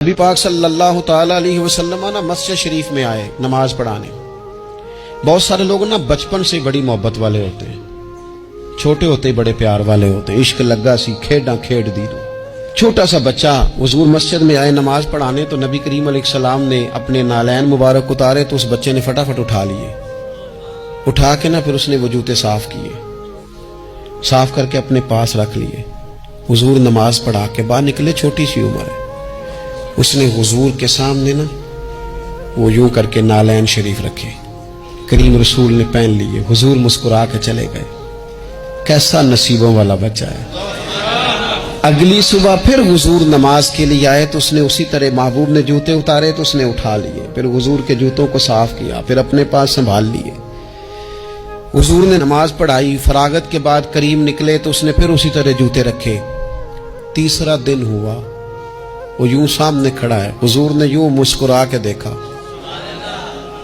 نبی پاک صلی اللہ تعالیٰ علیہ وسلم نا مسجد شریف میں آئے نماز پڑھانے۔ بہت سارے لوگ نا بچپن سے بڑی محبت والے ہوتے ہیں، چھوٹے ہوتے ہی بڑے پیار والے ہوتے ہیں، عشق لگا سی کھیڈاں کھیڑ دی دو۔ چھوٹا سا بچہ حضور مسجد میں آئے نماز پڑھانے تو نبی کریم علیہ السلام نے اپنے نالین مبارک اتارے تو اس بچے نے فٹافٹ اٹھا لیے، اٹھا کے نا پھر اس نے وہ جوتے صاف کیے، صاف کر کے اپنے پاس رکھ لیے۔ حضور نماز پڑھا کے باہر نکلے، چھوٹی سی عمر ہے، اس نے حضور کے سامنے نا وہ یوں کر کے نالین شریف رکھے، کریم رسول نے پہن لیے، حضور مسکرا کے چلے گئے۔ کیسا نصیبوں والا بچہ ہے۔ اگلی صبح پھر حضور نماز کے لیے آئے تو اس نے اسی طرح محبوب نے جوتے اتارے تو اس نے اٹھا لیے، پھر حضور کے جوتوں کو صاف کیا، پھر اپنے پاس سنبھال لیے۔ حضور نے نماز پڑھائی، فراغت کے بعد کریم نکلے تو اس نے پھر اسی طرح جوتے رکھے۔ تیسرا دن ہوا، وہ یوں سامنے کھڑا ہے، حضور نے یوں مسکرا کے دیکھا،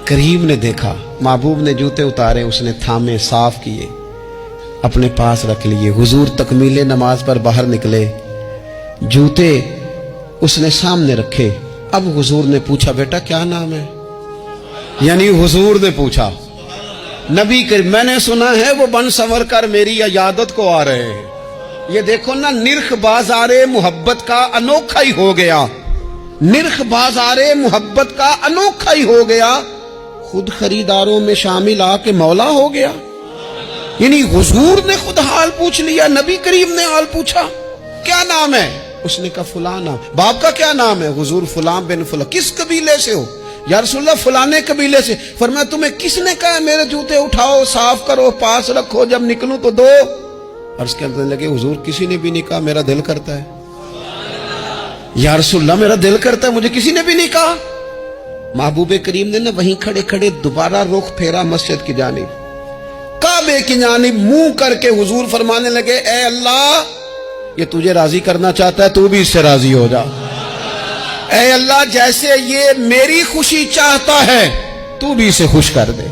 کریم نے دیکھا، محبوب نے جوتے اتارے، اس نے تھامے، صاف کیے، اپنے پاس رکھ لیے۔ حضور تکمیل نماز پر باہر نکلے، جوتے اس نے سامنے رکھے۔ اب حضور نے پوچھا بیٹا کیا نام ہے؟ یعنی حضور نے پوچھا، نبی کریم میں نے سنا ہے وہ بن سنور کر میری عیادت کو آ رہے ہیں۔ یہ دیکھو نا، نرخ بازار محبت کا انوکھا ہی ہو گیا، نرخ بازار محبت کا انوکھا ہی ہو گیا، خود خریداروں میں شامل آ کے مولا ہو گیا۔ یعنی حضور نے خود حال پوچھ لیا، نبی کریم نے حال پوچھا کیا نام ہے؟ اس نے کہا فلاں نام۔ باپ کا کیا نام ہے؟ حضور فلاں بن فلاں۔ کس قبیلے سے ہو؟ یا رسول اللہ فلانے قبیلے سے۔ فرمایا تمہیں کس نے کہا میرے جوتے اٹھاؤ، صاف کرو، پاس رکھو، جب نکلوں تو دو؟ عرض کرنے لگے حضور کسی نے بھی نہیں کہا، میرا دل کرتا ہے۔ یا رسول اللہ میرا دل کرتا ہے، مجھے کسی نے بھی نہیں کہا۔ محبوب کریم نے نا وہیں کھڑے کھڑے دوبارہ رخ پھیرا مسجد کی جانب، کعبے کی جانب منہ کر کے حضور فرمانے لگے اے اللہ، یہ تجھے راضی کرنا چاہتا ہے، تو بھی اس سے راضی ہو جا۔ اے اللہ جیسے یہ میری خوشی چاہتا ہے تو بھی اسے خوش کر دے۔